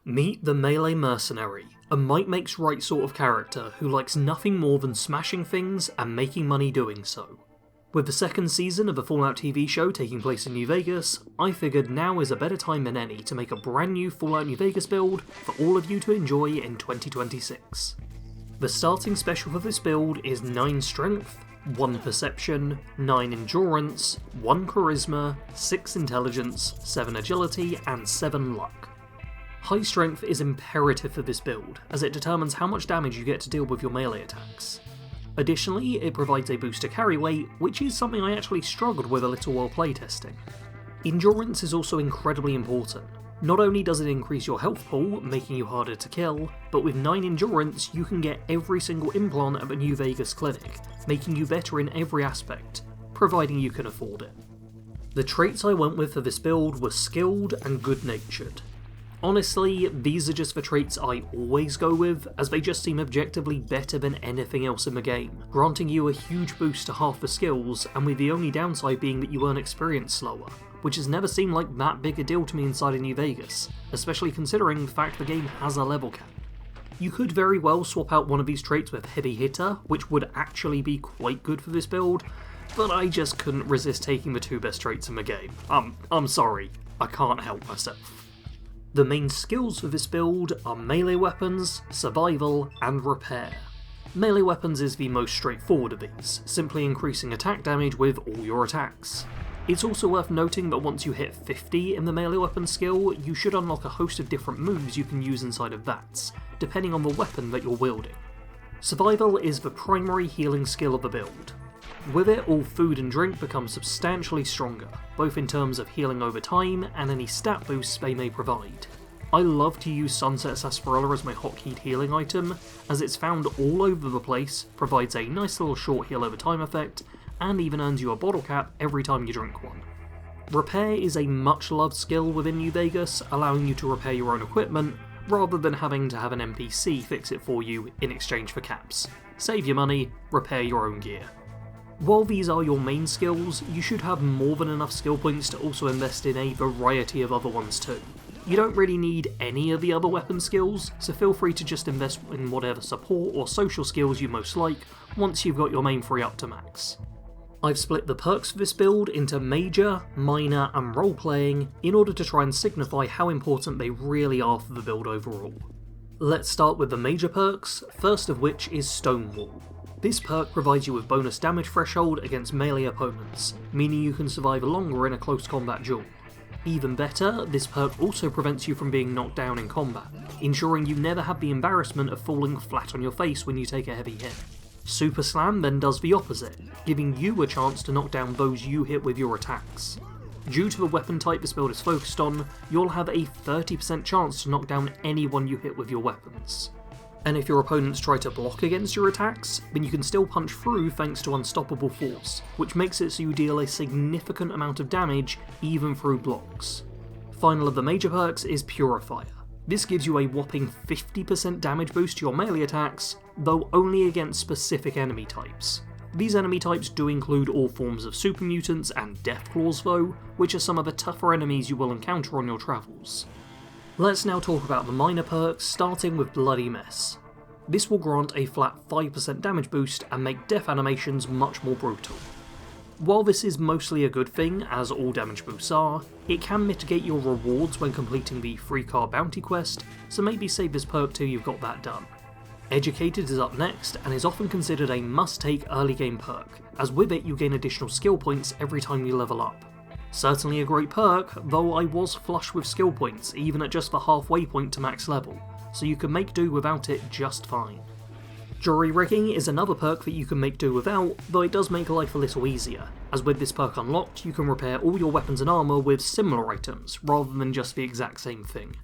Meet the Melee Mercenary, a might makes right sort of character who likes nothing more than smashing things and making money doing so. With the second season of the Fallout TV show taking place in New Vegas, I figured now is a better time than any to make a brand new Fallout New Vegas build for all of you to enjoy in 2026. The starting special for this build is 9 Strength, 1 Perception, 9 Endurance, 1 Charisma, 6 Intelligence, 7 Agility, and 7 Luck. High Strength is imperative for this build, as it determines how much damage you get to deal with your melee attacks. Additionally, it provides a boost to carry weight, which is something I actually struggled with a little while playtesting. Endurance is also incredibly important. Not only does it increase your health pool, making you harder to kill, but with 9 Endurance you can get every single implant at the New Vegas clinic, making you better in every aspect, providing you can afford it. The traits I went with for this build were Skilled and Good-Natured. Honestly, these are just the traits I always go with, as they just seem objectively better than anything else in the game, granting you a huge boost to half the skills, and with the only downside being that you earn experience slower, which has never seemed like that big a deal to me inside of New Vegas, especially considering the fact the game has a level cap. You could very well swap out one of these traits with Heavy Hitter, which would actually be quite good for this build, but I just couldn't resist taking the 2 best traits in the game. I'm sorry, I can't help myself. The main skills for this build are Melee Weapons, Survival, and Repair. Melee Weapons is the most straightforward of these, simply increasing attack damage with all your attacks. It's also worth noting that once you hit 50 in the Melee Weapon skill, you should unlock a host of different moves you can use inside of that, depending on the weapon that you're wielding. Survival is the primary healing skill of the build. With it, all food and drink become substantially stronger, both in terms of healing over time and any stat boosts they may provide. I love to use Sunset Sarsaparilla as my hotkeyed healing item, as it's found all over the place, provides a nice little short heal over time effect, and even earns you a bottle cap every time you drink one. Repair is a much loved skill within New Vegas, allowing you to repair your own equipment, rather than having to have an NPC fix it for you in exchange for caps. Save your money, repair your own gear. While these are your main skills, you should have more than enough skill points to also invest in a variety of other ones too. You don't really need any of the other weapon skills, so feel free to just invest in whatever support or social skills you most like once you've got your main 3 up to max. I've split the perks for this build into Major, Minor, and Role-Playing in order to try and signify how important they really are for the build overall. Let's start with the major perks, first of which is Stonewall. This perk provides you with bonus damage threshold against melee opponents, meaning you can survive longer in a close combat duel. Even better, this perk also prevents you from being knocked down in combat, ensuring you never have the embarrassment of falling flat on your face when you take a heavy hit. Super Slam then does the opposite, giving you a chance to knock down those you hit with your attacks. Due to the weapon type this build is focused on, you'll have a 30% chance to knock down anyone you hit with your weapons. And if your opponents try to block against your attacks, then you can still punch through thanks to Unstoppable Force, which makes it so you deal a significant amount of damage even through blocks. Final of the major perks is Purifier. This gives you a whopping 50% damage boost to your melee attacks, though only against specific enemy types. These enemy types do include all forms of super mutants and Deathclaws though, which are some of the tougher enemies you will encounter on your travels. Let's now talk about the minor perks, starting with Bloody Mess. This will grant a flat 5% damage boost and make death animations much more brutal. While this is mostly a good thing, as all damage boosts are, it can mitigate your rewards when completing the free car bounty quest, so maybe save this perk till you've got that done. Educated is up next and is often considered a must-take early game perk, as with it you gain additional skill points every time you level up. Certainly a great perk, though I was flush with skill points even at just the halfway point to max level, so you can make do without it just fine. Jury Rigging is another perk that you can make do without, though it does make life a little easier, as with this perk unlocked you can repair all your weapons and armour with similar items, rather than just the exact same thing.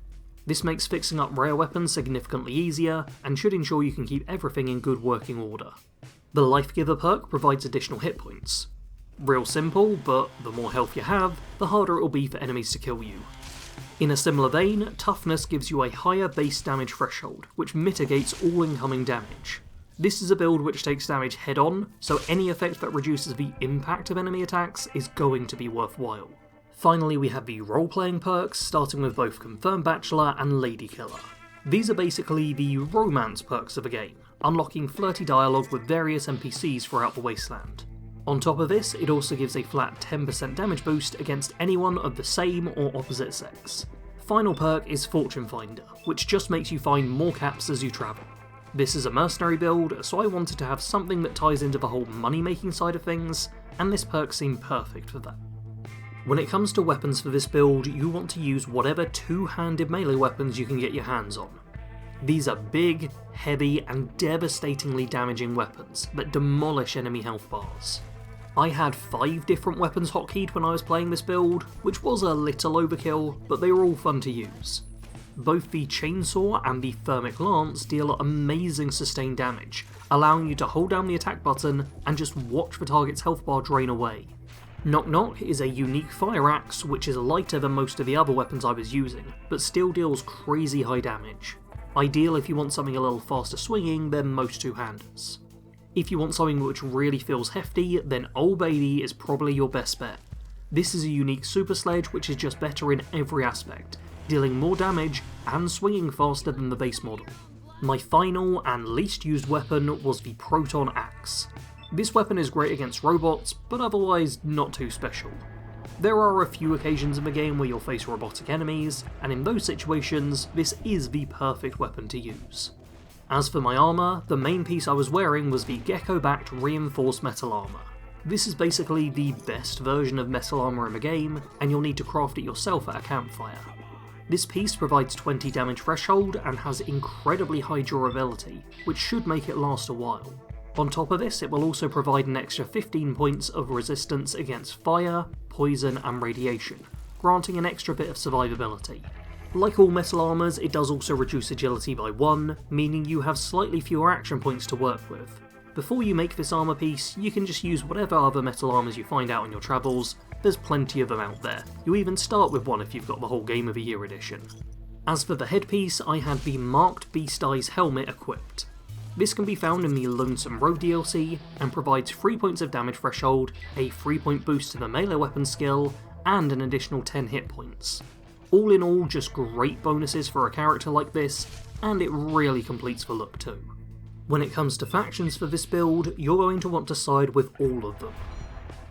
This makes fixing up rare weapons significantly easier, and should ensure you can keep everything in good working order. The Life Giver perk provides additional hit points. Real simple, but the more health you have, the harder it will be for enemies to kill you. In a similar vein, Toughness gives you a higher base damage threshold, which mitigates all incoming damage. This is a build which takes damage head on, so any effect that reduces the impact of enemy attacks is going to be worthwhile. Finally, we have the role-playing perks, starting with both Confirmed Bachelor and Lady Killer. These are basically the romance perks of the game, unlocking flirty dialogue with various NPCs throughout the wasteland. On top of this, it also gives a flat 10% damage boost against anyone of the same or opposite sex. Final perk is Fortune Finder, which just makes you find more caps as you travel. This is a mercenary build, so I wanted to have something that ties into the whole money-making side of things, and this perk seemed perfect for that. When it comes to weapons for this build, you want to use whatever two-handed melee weapons you can get your hands on. These are big, heavy, and devastatingly damaging weapons that demolish enemy health bars. I had 5 different weapons hotkeyed when I was playing this build, which was a little overkill, but they were all fun to use. Both the Chainsaw and the Thermic Lance deal amazing sustained damage, allowing you to hold down the attack button and just watch the target's health bar drain away. Knock Knock is a unique fire axe which is lighter than most of the other weapons I was using, but still deals crazy high damage. Ideal if you want something a little faster swinging than most two-handers. If you want something which really feels hefty, then Old Baby is probably your best bet. This is a unique super sledge which is just better in every aspect, dealing more damage and swinging faster than the base model. My final and least used weapon was the Proton Axe. This weapon is great against robots, but otherwise not too special. There are a few occasions in the game where you'll face robotic enemies, and in those situations, this is the perfect weapon to use. As for my armour, the main piece I was wearing was the Gecko-backed reinforced metal armour. This is basically the best version of metal armour in the game, and you'll need to craft it yourself at a campfire. This piece provides 20 damage threshold and has incredibly high durability, which should make it last a while. On top of this, it will also provide an extra 15 points of resistance against fire, poison and radiation, granting an extra bit of survivability. Like all metal armours, it does also reduce agility by 1, meaning you have slightly fewer action points to work with. Before you make this armour piece, you can just use whatever other metal armours you find out on your travels. There's plenty of them out there. You even start with one if you've got the whole Game of the Year edition. As for the headpiece, I had the Marked Beast Eyes helmet equipped. This can be found in the Lonesome Road DLC, and provides 3 points of damage threshold, a 3-point boost to the melee weapon skill, and an additional 10 hit points. All in all, just great bonuses for a character like this, and it really completes the look too. When it comes to factions for this build, you're going to want to side with all of them.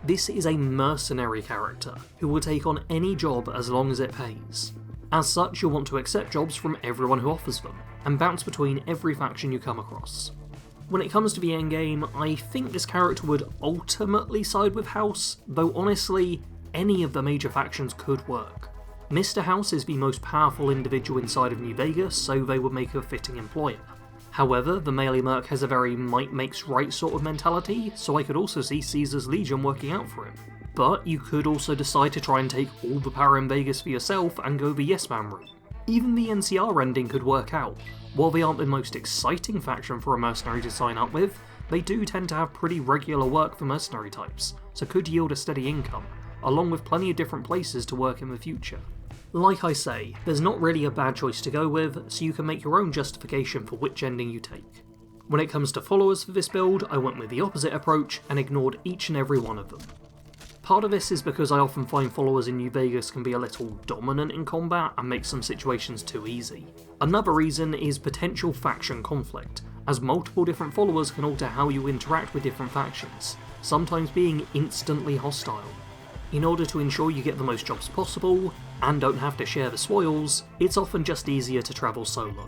This is a mercenary character, who will take on any job as long as it pays. As such, you'll want to accept jobs from everyone who offers them, and bounce between every faction you come across. When it comes to the endgame, I think this character would ultimately side with House, though honestly, any of the major factions could work. Mr. House is the most powerful individual inside of New Vegas, so they would make a fitting employer. However, the melee Merc has a very might makes right sort of mentality, so I could also see Caesar's Legion working out for him. But you could also decide to try and take all the power in Vegas for yourself and go the yes man route. Even the NCR ending could work out. While they aren't the most exciting faction for a mercenary to sign up with, they do tend to have pretty regular work for mercenary types, so could yield a steady income, along with plenty of different places to work in the future. Like I say, there's not really a bad choice to go with, so you can make your own justification for which ending you take. When it comes to followers for this build, I went with the opposite approach and ignored each and every one of them. Part of this is because I often find followers in New Vegas can be a little dominant in combat and make some situations too easy. Another reason is potential faction conflict, as multiple different followers can alter how you interact with different factions, sometimes being instantly hostile. In order to ensure you get the most jobs possible, and don't have to share the spoils, it's often just easier to travel solo.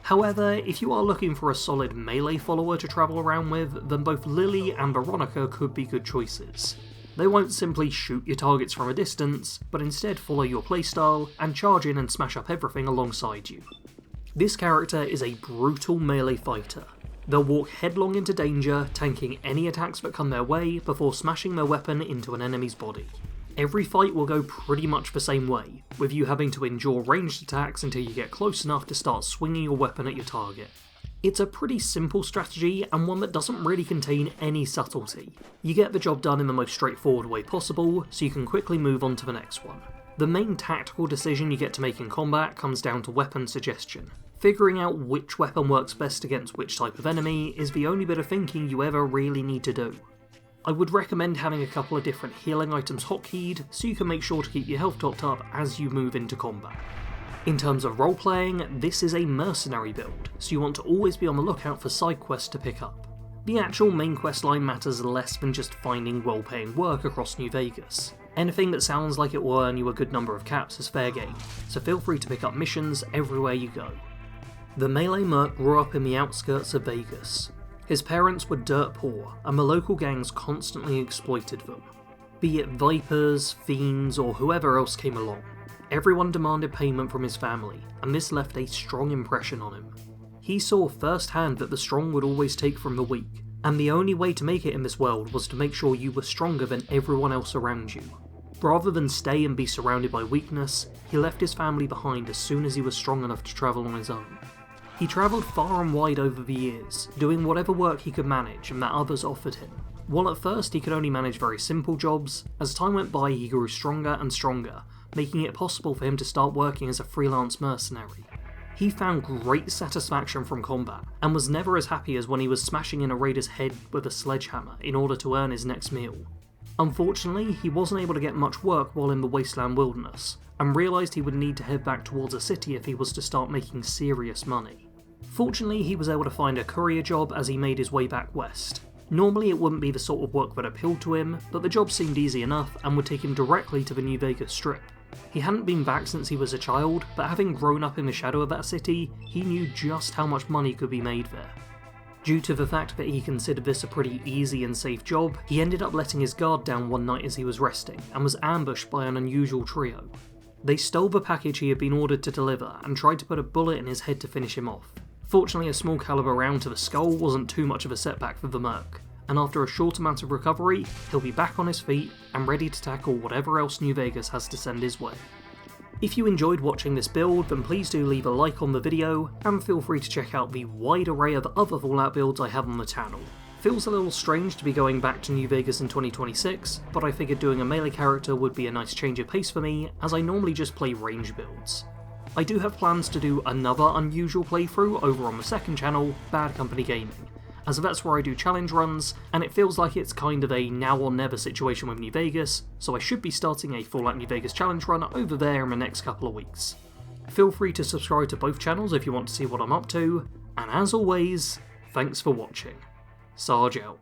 However, if you are looking for a solid melee follower to travel around with, then both Lily and Veronica could be good choices. They won't simply shoot your targets from a distance, but instead follow your playstyle and charge in and smash up everything alongside you. This character is a brutal melee fighter. They'll walk headlong into danger, tanking any attacks that come their way before smashing their weapon into an enemy's body. Every fight will go pretty much the same way, with you having to endure ranged attacks until you get close enough to start swinging your weapon at your target. It's a pretty simple strategy, and one that doesn't really contain any subtlety. You get the job done in the most straightforward way possible, so you can quickly move on to the next one. The main tactical decision you get to make in combat comes down to weapon suggestion. Figuring out which weapon works best against which type of enemy is the only bit of thinking you ever really need to do. I would recommend having a couple of different healing items hotkeyed so you can make sure to keep your health topped up as you move into combat. In terms of role-playing, this is a mercenary build, so you want to always be on the lookout for side quests to pick up. The actual main questline matters less than just finding well-paying work across New Vegas. Anything that sounds like it will earn you a good number of caps is fair game, so feel free to pick up missions everywhere you go. The melee Merc grew up in the outskirts of Vegas. His parents were dirt poor, and the local gangs constantly exploited them. Be it Vipers, Fiends, or whoever else came along, everyone demanded payment from his family, and this left a strong impression on him. He saw firsthand that the strong would always take from the weak, and the only way to make it in this world was to make sure you were stronger than everyone else around you. Rather than stay and be surrounded by weakness, he left his family behind as soon as he was strong enough to travel on his own. He travelled far and wide over the years, doing whatever work he could manage and that others offered him. While at first he could only manage very simple jobs, as time went by he grew stronger and stronger, making it possible for him to start working as a freelance mercenary. He found great satisfaction from combat, and was never as happy as when he was smashing in a raider's head with a sledgehammer in order to earn his next meal. Unfortunately, he wasn't able to get much work while in the wasteland wilderness, and realised he would need to head back towards a city if he was to start making serious money. Fortunately, he was able to find a courier job as he made his way back west. Normally it wouldn't be the sort of work that appealed to him, but the job seemed easy enough and would take him directly to the New Vegas Strip. He hadn't been back since he was a child, but having grown up in the shadow of that city, he knew just how much money could be made there. Due to the fact that he considered this a pretty easy and safe job, he ended up letting his guard down one night as he was resting, and was ambushed by an unusual trio. They stole the package he had been ordered to deliver, and tried to put a bullet in his head to finish him off. Fortunately, a small caliber round to the skull wasn't too much of a setback for the Merc, and after a short amount of recovery, he'll be back on his feet and ready to tackle whatever else New Vegas has to send his way. If you enjoyed watching this build, then please do leave a like on the video, and feel free to check out the wide array of other Fallout builds I have on the channel. Feels a little strange to be going back to New Vegas in 2026, but I figured doing a melee character would be a nice change of pace for me, as I normally just play range builds. I do have plans to do another unusual playthrough over on the second channel, Bad Company Gaming, as that's where I do challenge runs, and it feels like it's kind of a now or never situation with New Vegas, so I should be starting a Fallout New Vegas challenge run over there in the next couple of weeks. Feel free to subscribe to both channels if you want to see what I'm up to, and as always, thanks for watching. Sarge out.